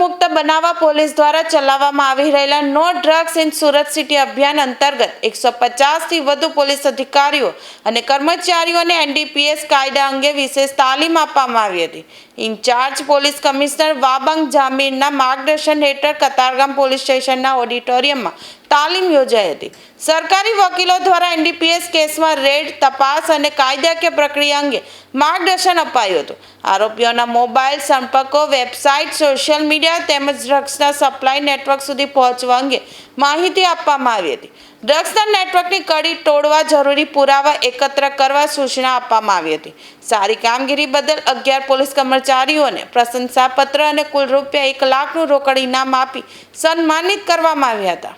મુક્ત બનાવવા પોલીસ દ્વારા ચલાવવામાં આવી રહેલા no drugs in Surat city અભિયાન અંતર્ગત 150થી વધુ પોલીસ અધિકારીઓ અને કર્મચારીઓને એનડીપીએસ કાયદા અંગે વિશેષ તાલીમ આપવામાં આવી હતી. ઇન્ચાર્જ પોલીસ કમિશનર વાબંગ જામીરના માર્ગદર્શન હેઠળ કતારગામ પોલીસ સ્ટેશનના ઓડિટોરિયમમાં તાલીમ યોજાઈ હતી. સરકારી વકીલો દ્વારા એનડીપીએસ કેસમાં રેડ, તપાસ અને કાયદાકીય પ્રક્રિયા અંગે માર્ગદર્શન અપાયું હતું. આરોપીઓના મોબાઈલ સંપર્કો, વેબસાઇટ, સોશિયલ મીડિયા તેમજ ડ્રગ્સના સપ્લાય નેટવર્ક સુધી પહોંચવા અંગે માહિતી આપવામાં આવી હતી. ડ્રગ્સના નેટવર્કની કડી તોડવા જરૂરી પુરાવા એકત્ર કરવા સૂચના આપવામાં આવી હતી. સારી કામગીરી બદલ 11 પોલીસ કર્મચારીઓને પ્રશંસાપત્ર અને કુલ રૂપિયા 1 લાખનું રોકડ ઇનામ આપી સન્માનિત કરવામાં આવ્યા હતા.